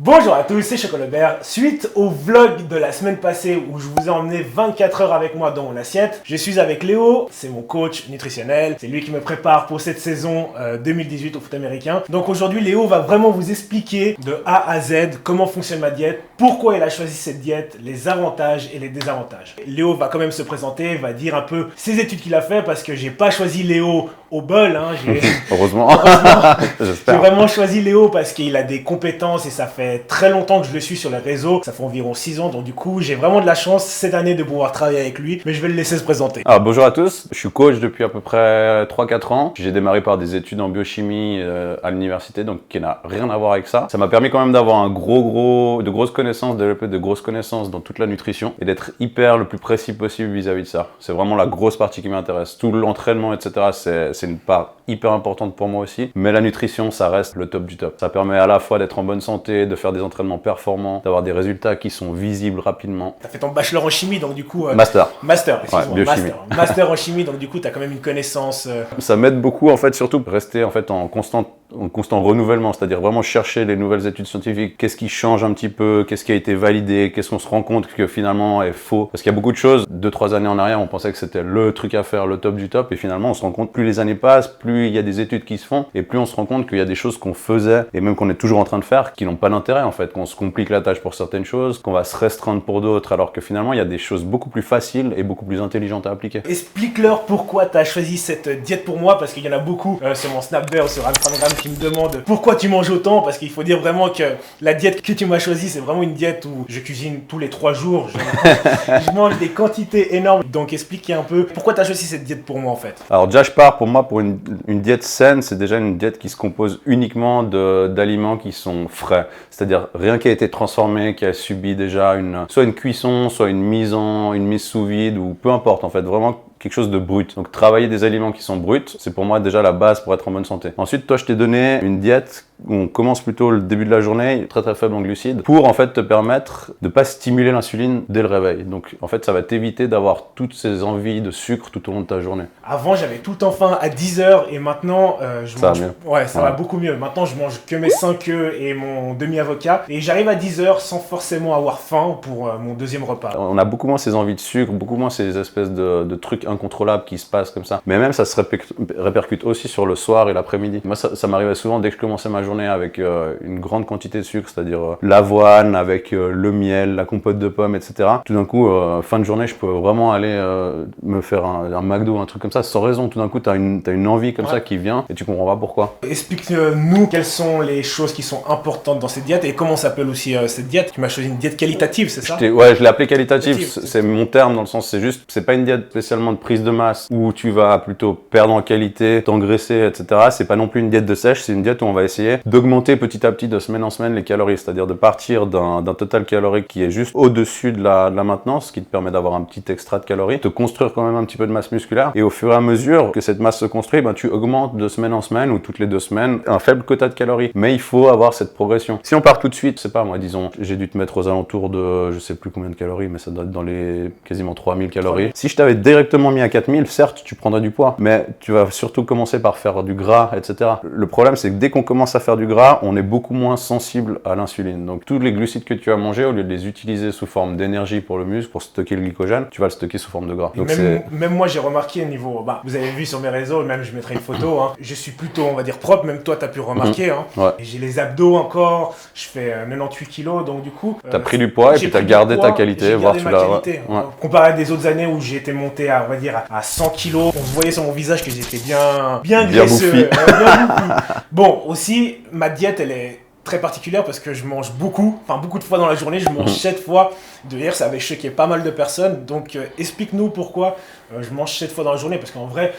Bonjour à tous, c'est Chocolobert. Suite au vlog de la semaine passée où je vous ai emmené 24 heures avec moi dans mon assiette, je suis avec Léo, c'est mon coach nutritionnel, c'est lui qui me prépare pour cette saison 2018 au foot américain. Donc aujourd'hui Léo va vraiment vous expliquer de A à Z comment fonctionne ma diète, pourquoi il a choisi cette diète, les avantages et les désavantages. Léo va quand même se présenter, va dire un peu ses études qu'il a fait parce que j'ai pas choisi Léo au bol, hein, Heureusement. J'ai vraiment choisi Léo parce qu'il a des compétences et ça fait très longtemps que je le suis sur les réseaux, ça fait environ 6 ans, donc du coup j'ai vraiment de la chance cette année de pouvoir travailler avec lui, mais je vais le laisser se présenter. Alors bonjour à tous, je suis coach depuis à peu près 3-4 ans. J'ai démarré par des études en biochimie à l'université, donc qui n'a rien à voir avec ça. Ça m'a permis quand même d'avoir de grosses connaissances, développer de grosses connaissances dans toute la nutrition et d'être hyper le plus précis possible vis-à-vis de ça. C'est vraiment la grosse partie qui m'intéresse. Tout l'entraînement, etc., c'est une part hyper importante pour moi aussi, mais la nutrition, ça reste le top du top. Ça permet à la fois d'être en bonne santé, de faire des entraînements performants, d'avoir des résultats qui sont visibles rapidement. T'as fait ton bachelor en chimie, donc du coup... Master, excuse-moi, ouais, biochimie. Master en chimie, donc du coup t'as quand même une connaissance... Ça m'aide beaucoup en fait, surtout rester en fait en constant renouvellement, c'est-à-dire vraiment chercher les nouvelles études scientifiques, qu'est-ce qui change un petit peu, qu'est-ce qui a été validé, qu'est-ce qu'on se rend compte que finalement est faux. Parce qu'il y a beaucoup de choses, 2-3 années en arrière, on pensait que c'était le truc à faire, le top du top, et finalement on se rend compte, plus les années passent, plus il y a des études qui se font, et plus on se rend compte qu'il y a des choses qu'on faisait, et même qu'on est toujours en train de faire, qui n'ont pas d'intérêt en fait, qu'on se complique la tâche pour certaines choses, qu'on va se restreindre pour d'autres, alors que finalement il y a des choses beaucoup plus faciles et beaucoup plus intelligentes à appliquer. Explique-leur pourquoi tu as choisi cette diète pour moi, parce qu'il y en a beaucoup sur mon Snapchat ou sur Instagram qui me demandent pourquoi tu manges autant, parce qu'il faut dire vraiment que la diète que tu m'as choisie, c'est vraiment une diète où je cuisine tous les 3 jours, je mange des quantités énormes. Donc explique un peu pourquoi tu as choisi cette diète pour moi en fait. Alors déjà je pars pour moi pour une diète saine, c'est déjà une diète qui se compose uniquement d'aliments qui sont frais, c'est-à-dire rien qui a été transformé, qui a subi déjà soit une cuisson, soit une mise sous vide ou peu importe en fait, vraiment quelque chose de brut. Donc travailler des aliments qui sont bruts, c'est pour moi déjà la base pour être en bonne santé. Ensuite, toi, je t'ai donné une diète où on commence plutôt le début de la journée, très très faible en glucides, pour en fait te permettre de pas stimuler l'insuline dès le réveil. Donc en fait, ça va t'éviter d'avoir toutes ces envies de sucre tout au long de ta journée. Avant, j'avais tout le temps faim à 10h et maintenant, je mange... Va mieux. Ouais, ça va beaucoup mieux. Maintenant, je mange que mes 5 œufs et mon demi-avocat. Et j'arrive à 10h sans forcément avoir faim pour mon deuxième repas. On a beaucoup moins ces envies de sucre, beaucoup moins ces espèces de trucs incontrôlables qui se passent comme ça. Mais même, ça se répercute aussi sur le soir et l'après-midi. Moi, ça m'arrivait souvent dès que je commençais ma journée avec une grande quantité de sucre, c'est-à-dire l'avoine avec le miel, la compote de pommes, etc. Tout d'un coup, fin de journée, je peux vraiment aller me faire un McDo, un truc comme ça, sans raison. Tout d'un coup, t'as une envie comme ça qui vient et tu comprends pas pourquoi. Explique-nous quelles sont les choses qui sont importantes dans cette diète et comment s'appelle aussi cette diète. Tu m'as choisi une diète qualitative, c'est ça? Ouais, je l'ai appelée qualitative. C'est mon terme dans le sens, c'est pas une diète spécialement de prise de masse où tu vas plutôt perdre en qualité, t'engraisser, etc. C'est pas non plus une diète de sèche, c'est une diète où on va essayer d'augmenter petit à petit de semaine en semaine les calories, c'est-à-dire de partir d'un total calorique qui est juste au-dessus de la maintenance, ce qui te permet d'avoir un petit extra de calories, te construire quand même un petit peu de masse musculaire, et au fur et à mesure que cette masse se construit, tu augmentes de semaine en semaine ou toutes les 2 semaines un faible quota de calories. Mais il faut avoir cette progression. Si on part tout de suite, je sais pas moi, disons, j'ai dû te mettre aux alentours de, je sais plus combien de calories, mais ça doit être dans les quasiment 3000 calories. Si je t'avais directement mis à 4000, certes, tu prendrais du poids, mais tu vas surtout commencer par faire du gras, etc. Le problème, c'est que dès qu'on commence à faire du gras, on est beaucoup moins sensible à l'insuline. Donc, tous les glucides que tu as mangés, au lieu de les utiliser sous forme d'énergie pour le muscle, pour stocker le glycogène, tu vas le stocker sous forme de gras. Donc, même moi, j'ai remarqué au niveau... vous avez vu sur mes réseaux, même je mettrai une photo, hein, je suis plutôt, on va dire, propre, même toi, tu as pu remarquer. Ouais. J'ai les abdos encore, je fais 98 kilos, donc du coup... tu as pris du poids et puis tu as gardé ta qualité, voire tu l'as... Comparé à des autres années où j'ai été monté à, on va dire, à 100 kilos, on voyait sur mon visage que j'étais bien graisseux. Bon, aussi, ma diète, elle est très particulière parce que je mange beaucoup de fois dans la journée, je mange 7 fois. D'ailleurs, ça avait choqué pas mal de personnes. Donc, explique-nous pourquoi je mange 7 fois dans la journée. Parce qu'en vrai,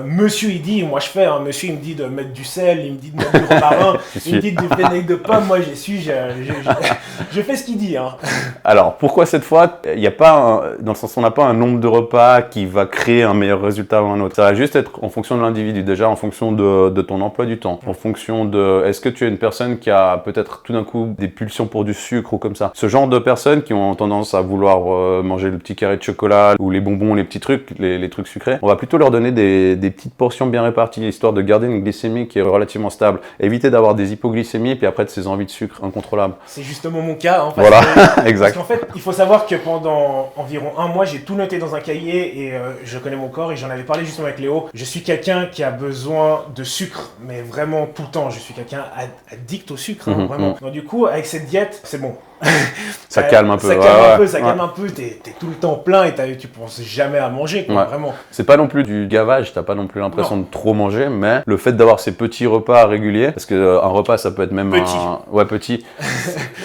monsieur, il dit, moi je fais, monsieur, il me dit de mettre du sel, il me dit de mettre du romarin, il me dit du vinaigre de pomme. Moi, je fais ce qu'il dit. Hein. Alors, pourquoi cette fois? Il n'y a pas, dans le sens, on n'a pas un nombre de repas qui va créer un meilleur résultat ou un autre. Ça va juste être en fonction de l'individu. Déjà, en fonction de ton emploi du temps. En fonction de, est-ce que tu es une personne qui a a peut-être tout d'un coup des pulsions pour du sucre ou comme ça. Ce genre de personnes qui ont tendance à vouloir manger le petit carré de chocolat ou les bonbons, les petits trucs, les trucs sucrés, on va plutôt leur donner des petites portions bien réparties, histoire de garder une glycémie qui est relativement stable. Éviter d'avoir des hypoglycémies et puis après de ces envies de sucre incontrôlables. C'est justement mon cas. Hein, voilà, exact. Parce qu'en fait, il faut savoir que pendant environ un mois, j'ai tout noté dans un cahier et je connais mon corps et j'en avais parlé justement avec Léo. Je suis quelqu'un qui a besoin de sucre, mais vraiment tout le temps. Je suis quelqu'un addict au sucre, hein, vraiment. Donc du coup, avec cette diète, c'est bon. Ça calme un peu. Ça calme un peu. T'es tout le temps plein et tu penses jamais à manger, quoi, vraiment. C'est pas non plus du gavage, t'as pas non plus l'impression de trop manger, mais le fait d'avoir ces petits repas réguliers, parce qu'un repas ça peut être même petit.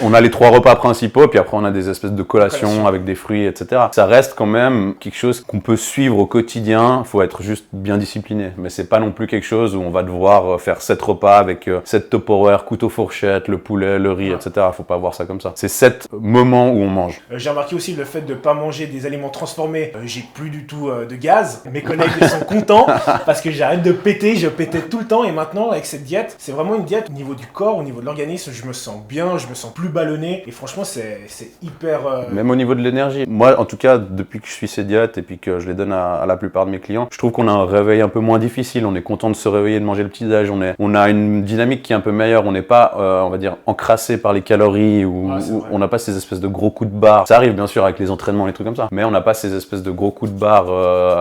On a les 3 repas principaux, puis après on a des espèces de collations avec des fruits, etc. Ça reste quand même quelque chose qu'on peut suivre au quotidien, faut être juste bien discipliné. Mais c'est pas non plus quelque chose où on va devoir faire 7 repas avec 7 Tupperware, couteau fourchette, le poulet, le riz, etc. Faut pas voir ça comme ça. C'est 7 moments où on mange. J'ai remarqué aussi le fait de ne pas manger des aliments transformés. J'ai plus du tout de gaz. Mes collègues sont contents parce que j'arrête de péter. Je pétais tout le temps et maintenant avec cette diète, c'est vraiment une diète au niveau du corps, au niveau de l'organisme. Je me sens bien, je me sens plus ballonné et franchement c'est hyper... Même au niveau de l'énergie. Moi en tout cas depuis que je suis ces diètes et puis que je les donne à la plupart de mes clients, je trouve qu'on a un réveil un peu moins difficile. On est content de se réveiller, de manger le petit-déj. On a une dynamique qui est un peu meilleure. On n'est pas, on va dire, encrassé par les calories ou on n'a pas ces espèces de gros coups de barre. Ça arrive bien sûr avec les entraînements, les trucs comme ça, mais on n'a pas ces espèces de gros coups de barre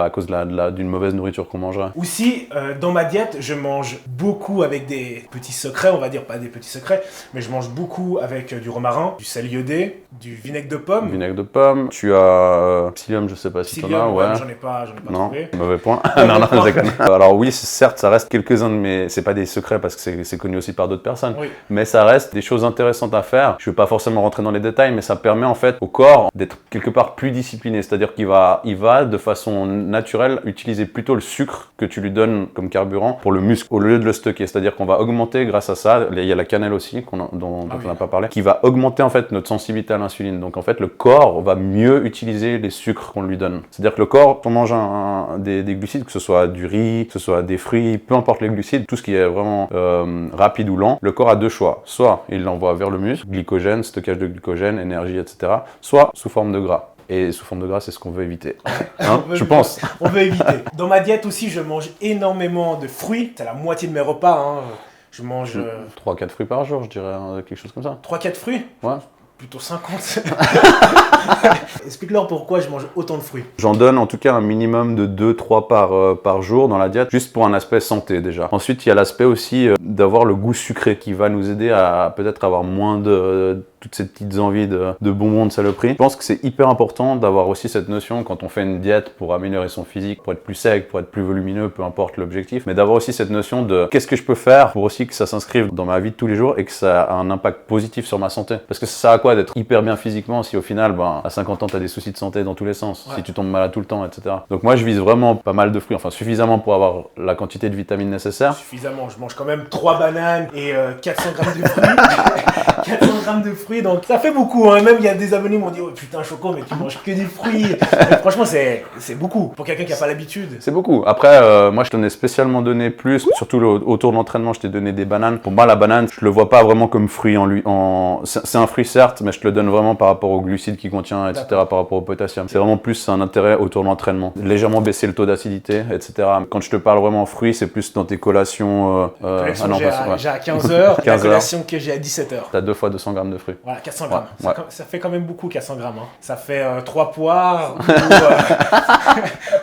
à cause d'une mauvaise nourriture qu'on mangerait. Aussi, dans ma diète, je mange beaucoup avec des petits secrets, on va dire pas des petits secrets, mais je mange beaucoup avec du romarin, du sel iodé, du vinaigre de pomme. Vinaigre de pomme, tu as psyllium, je sais pas si t'en as, ouais. J'en ai pas trouvé. Mauvais point. non, je déconne. Alors oui, certes, ça reste quelques-uns de mes... C'est pas des secrets parce que c'est connu aussi par d'autres personnes, mais ça reste des choses intéressantes à faire. Je vais pas forcément rentrer dans les détails, mais ça permet en fait au corps d'être quelque part plus discipliné, c'est-à-dire qu'il va de façon naturelle utiliser plutôt le sucre que tu lui donnes comme carburant pour le muscle au lieu de le stocker, c'est-à-dire qu'on va augmenter grâce à ça, il y a la cannelle aussi dont on n'a pas parlé, qui va augmenter en fait notre sensibilité à l'insuline, donc en fait le corps va mieux utiliser les sucres qu'on lui donne, c'est-à-dire que le corps, quand on mange des glucides, que ce soit du riz, que ce soit des fruits, peu importe les glucides, tout ce qui est vraiment rapide ou lent, le corps a 2 choix, soit il l'envoie vers le muscle, glycogène, stockage de glycogène, énergie, etc. Soit sous forme de gras. Et sous forme de gras, c'est ce qu'on veut éviter. Hein, je pense. On veut éviter. Dans ma diète aussi, je mange énormément de fruits. C'est la moitié de mes repas. Hein. Je mange... 3-4 fruits par jour, je dirais, quelque chose comme ça. 3-4 fruits ? Ouais. Plutôt 50. Explique-leur pourquoi je mange autant de fruits. J'en donne en tout cas un minimum de 2-3 par jour dans la diète, juste pour un aspect santé déjà. Ensuite, il y a l'aspect aussi d'avoir le goût sucré qui va nous aider à peut-être avoir moins de toutes ces petites envies de bonbons de saloperie. Je pense que c'est hyper important d'avoir aussi cette notion quand on fait une diète pour améliorer son physique, pour être plus sec, pour être plus volumineux, peu importe l'objectif, mais d'avoir aussi cette notion de qu'est-ce que je peux faire pour aussi que ça s'inscrive dans ma vie de tous les jours et que ça a un impact positif sur ma santé. Parce que ça sert à quoi d'être hyper bien physiquement si au final, à 50 ans, t'as des soucis de santé dans tous les sens, si tu tombes malade tout le temps, etc. Donc moi, je vise vraiment pas mal de fruits, enfin suffisamment pour avoir la quantité de vitamines nécessaires. Suffisamment, je mange quand même 3 bananes et 400 grammes de fruits. 400 grammes de fruits, donc ça fait beaucoup, hein. Même il y a des abonnés qui m'ont dit oh putain Choco, mais tu manges que des fruits. Franchement c'est beaucoup pour quelqu'un qui n'a pas l'habitude. C'est beaucoup. Après moi je t'en ai spécialement donné plus, surtout autour de l'entraînement je t'ai donné des bananes. Pour moi la banane je le vois pas vraiment comme fruit c'est un fruit certes, mais je te le donne vraiment par rapport aux glucides qu'il contient, etc., par rapport au potassium. C'est vraiment plus un intérêt autour de l'entraînement. Légèrement baisser le taux d'acidité, etc. Quand je te parle vraiment fruits, c'est plus dans tes collations. J'ai à 15h, la collation que j'ai à 17h. T'as 2 fois 200 grammes de fruits. Voilà, 400 grammes. Ça fait quand même beaucoup 400 grammes. Hein. Ça fait 3 poires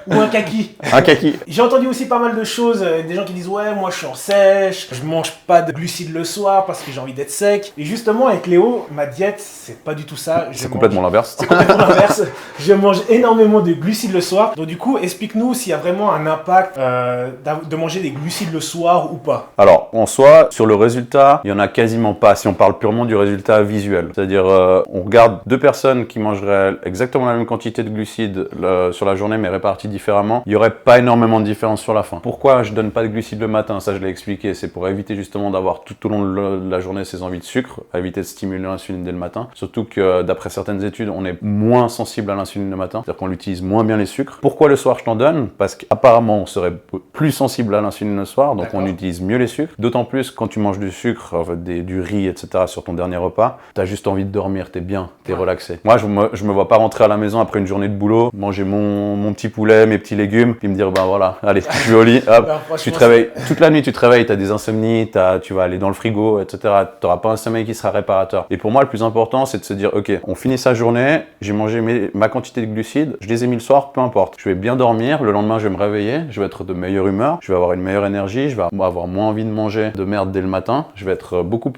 ou un kaki. Un kaki. J'ai entendu aussi pas mal de choses, des gens qui disent ouais moi je suis en sèche, je mange pas de glucides le soir parce que j'ai envie d'être sec. Et justement avec Léo, ma diète c'est pas du tout ça. C'est complètement l'inverse. C'est complètement l'inverse. Je mange énormément de glucides le soir. Donc du coup explique-nous s'il y a vraiment un impact de manger des glucides le soir ou pas. Alors en soi, sur le résultat, il y en a quasiment pas. Si on parle purement du résultat résultat visuel. C'est-à-dire, on regarde deux personnes qui mangeraient exactement la même quantité de glucides sur la journée, mais répartis différemment. Il n'y aurait pas énormément de différence sur la fin. Pourquoi je donne pas de glucides le matin? Ça, je l'ai expliqué. C'est pour éviter justement d'avoir tout au long de la journée ces envies de sucre, éviter de stimuler l'insuline dès le matin. Surtout que d'après certaines études, on est moins sensible à l'insuline le matin. C'est-à-dire qu'on utilise moins bien les sucres. Pourquoi le soir je t'en donne? Parce qu'apparemment, on serait plus sensible à l'insuline le soir, donc on utilise mieux les sucres. D'autant plus quand tu manges du sucre, du riz, etc. sur ton dernier repas, t'as juste envie de dormir, t'es bien, t'es relaxé. Moi, je me vois pas rentrer à la maison après une journée de boulot, manger mon petit poulet, mes petits légumes, puis me dire, ben voilà, allez, je vais au lit, hop, tu te réveilles, toute la nuit tu te réveilles, t'as des insomnies, tu vas aller dans le frigo, etc. T'auras pas un sommeil qui sera réparateur. Et pour moi, le plus important, c'est de se dire, ok, on finit sa journée, j'ai mangé ma quantité de glucides, je les ai mis le soir, peu importe. Je vais bien dormir, le lendemain, je vais me réveiller, je vais être de meilleure humeur, je vais avoir une meilleure énergie, je vais avoir moins envie de manger de merde dès le matin, je vais être beaucoup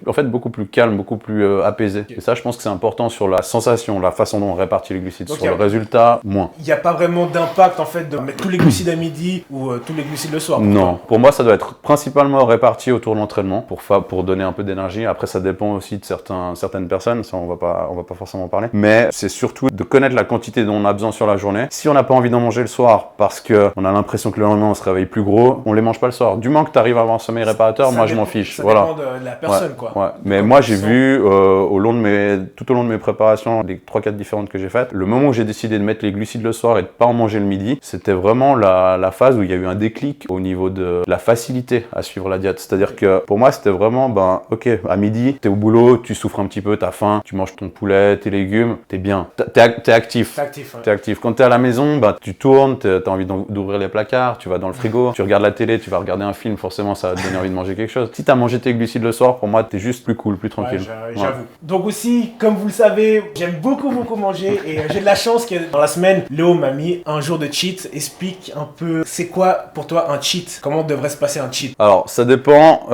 plus calme, beaucoup plus apaisé. Et ça, je pense que c'est important sur la sensation, la façon dont on répartit les glucides. Sur le résultat, moins. Il n'y a pas vraiment d'impact en fait de mettre tous les glucides à midi ou tous les glucides le soir. Non, pour moi, ça doit être principalement réparti autour de l'entraînement pour donner un peu d'énergie. Après, ça dépend aussi de certaines personnes, ça on va pas forcément en parler. Mais c'est surtout de connaître la quantité dont on a besoin sur la journée. Si on n'a pas envie d'en manger le soir parce qu'on a l'impression que le lendemain on se réveille plus gros, on les mange pas le soir. Du moment que tu arrives à avoir un sommeil réparateur, moi je m'en fiche. Ça dépend de la personne, quoi. Ouais. Mais moi j'ai vu tout au long de mes préparations, les 3-4 différentes que j'ai faites, le moment où j'ai décidé de mettre les glucides le soir et de pas en manger le midi, c'était vraiment la phase où il y a eu un déclic au niveau de la facilité à suivre la diète. C'est-à-dire que pour moi c'était vraiment, ok, à midi, t'es au boulot, tu souffres un petit peu, t'as faim, tu manges ton poulet, tes légumes, t'es bien, t'es actif. T'es actif. Quand t'es à la maison, tu tournes, t'as envie d'ouvrir les placards, tu vas dans le frigo, tu regardes la télé, tu vas regarder un film, forcément ça va te donner envie de manger quelque chose. Si t'as mangé tes glucides le soir, pour moi t'es juste plus cool, plus tranquille. Ouais, j'avoue. Donc aussi, comme vous le savez, j'aime beaucoup manger et j'ai de la chance que dans la semaine, Léo m'a mis un jour de cheat. Explique un peu, c'est quoi pour toi un cheat? Comment devrait se passer un cheat? Alors ça dépend,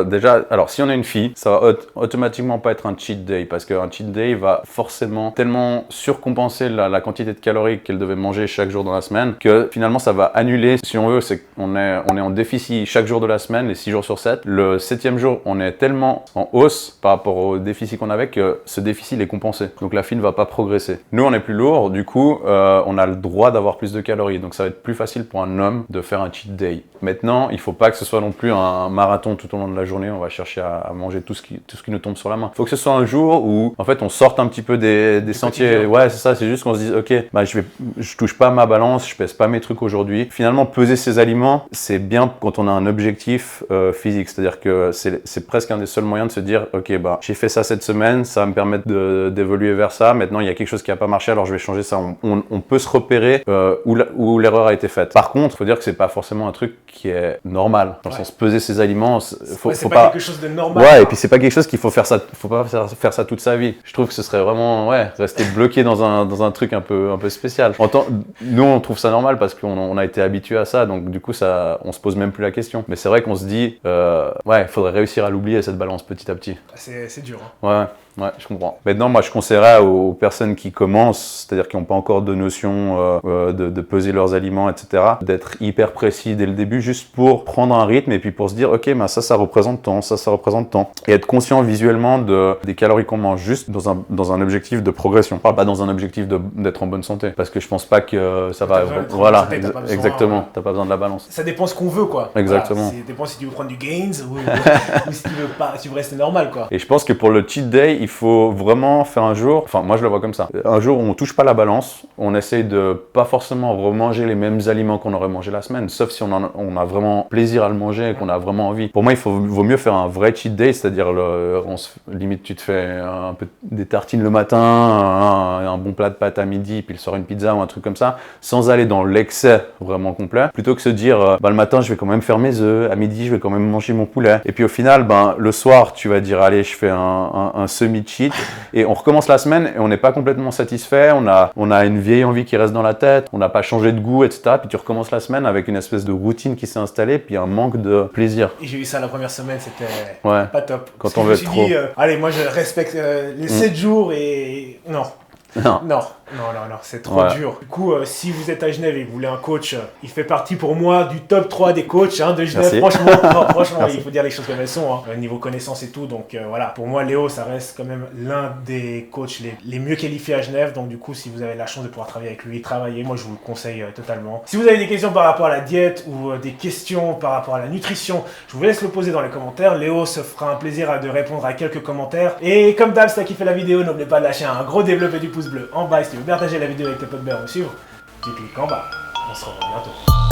déjà, alors si on a une fille, ça va automatiquement pas être un cheat day parce qu'un cheat day va forcément tellement surcompenser la quantité de calories qu'elle devait manger chaque jour dans la semaine que finalement ça va annuler, si on veut, c'est qu'on est en déficit chaque jour de la semaine, les 6 jours sur 7. Le 7e jour, on est tellement en hausse par rapport au déficit qu'on avait que ce déficit est compensé. Donc la fille ne va pas progresser. Nous, on est plus lourd, du coup, on a le droit d'avoir plus de calories. Donc ça va être plus facile pour un homme de faire un cheat day. Maintenant, il faut pas que ce soit non plus un marathon tout au long de la journée. On va chercher à manger tout ce qui nous tombe sur la main. Il faut que ce soit un jour où, en fait, on sorte un petit peu des sentiers. Ouais, c'est ça. C'est juste qu'on se dise, ok, je touche pas ma balance, je pèse pas mes trucs aujourd'hui. Finalement, peser ses aliments, c'est bien quand on a un objectif physique. C'est-à-dire que c'est presque un des seuls moyens de se dire, ok, j'ai fait ça cette semaine, ça va me permettre d'évoluer vers ça. Maintenant, il y a quelque chose qui a pas marché, alors je vais changer ça. On peut se repérer où l'erreur a été faite. Par contre, il faut dire que c'est pas forcément un truc qui est normal. Dans le sens, peser ses aliments, faut pas quelque chose de normal. Ouais, et puis c'est pas quelque chose qu'il faut faire ça. Faut pas faire ça toute sa vie. Je trouve que ce serait vraiment, rester bloqué dans un truc un peu spécial. Nous, on trouve ça normal parce qu'on a été habitué à ça, donc du coup, on se pose même plus la question. Mais c'est vrai qu'on se dit, il faudrait réussir à l'oublier cette balance petit à petit. C'est dur. Hein. Ouais, je comprends. Maintenant, moi, je conseillerais aux personnes qui commencent, c'est-à-dire qui n'ont pas encore de notion de peser leurs aliments, etc., d'être hyper précis dès le début, juste pour prendre un rythme et puis pour se dire, ok, ça représente tant, ça représente tant. Et être conscient visuellement des calories qu'on mange, juste dans un objectif de progression. Pas dans un objectif d'être en bonne santé. Parce que je pense pas que ça va... Voilà, exactement. T'as pas besoin de la balance. Ça dépend ce qu'on veut, quoi. Exactement. Voilà, ça dépend si tu veux prendre du gains ou si tu veux rester normal, quoi. Et je pense que pour le cheat day, il faut vraiment faire un jour, enfin moi je le vois comme ça, un jour où on touche pas la balance, on essaye de pas forcément remanger les mêmes aliments qu'on aurait mangé la semaine, sauf si on a vraiment plaisir à le manger et qu'on a vraiment envie. Pour moi, vaut mieux faire un vrai cheat day, c'est-à-dire limite tu te fais un peu des tartines le matin, un bon plat de pâtes à midi, puis le soir une pizza ou un truc comme ça, sans aller dans l'excès vraiment complet, plutôt que se dire le matin je vais quand même faire mes œufs, à midi je vais quand même manger mon poulet, et puis au final le soir tu vas dire allez je fais un semi-cheat et on recommence la semaine et on n'est pas complètement satisfait, on a une vieille envie qui reste dans la tête, on n'a pas changé de goût, etc. Puis tu recommences la semaine avec une espèce de routine qui s'est installée, puis un manque de plaisir. Et j'ai eu ça la première semaine, c'était pas top. Quand on veut trop. Je me suis dit, allez, moi je respecte les 7 jours et non. Non, c'est trop dur. Du coup, si vous êtes à Genève et que vous voulez un coach, il fait partie pour moi du top 3 des coachs de Genève. Merci. Franchement, il faut dire les choses comme elles sont, niveau connaissance et tout. Donc voilà, pour moi, Léo, ça reste quand même l'un des coachs les mieux qualifiés à Genève. Donc du coup, si vous avez la chance de pouvoir travailler avec lui, travaillez. Moi, je vous le conseille totalement. Si vous avez des questions par rapport à la diète ou des questions par rapport à la nutrition, je vous laisse le poser dans les commentaires. Léo se fera un plaisir de répondre à quelques commentaires. Et comme d'hab, si t'as kiffé la vidéo, n'oubliez pas de lâcher un gros développé du pouce bleu en bas. Si tu veux partager la vidéo avec tes potes, me suivre, tu cliques en bas. On se revoit bientôt.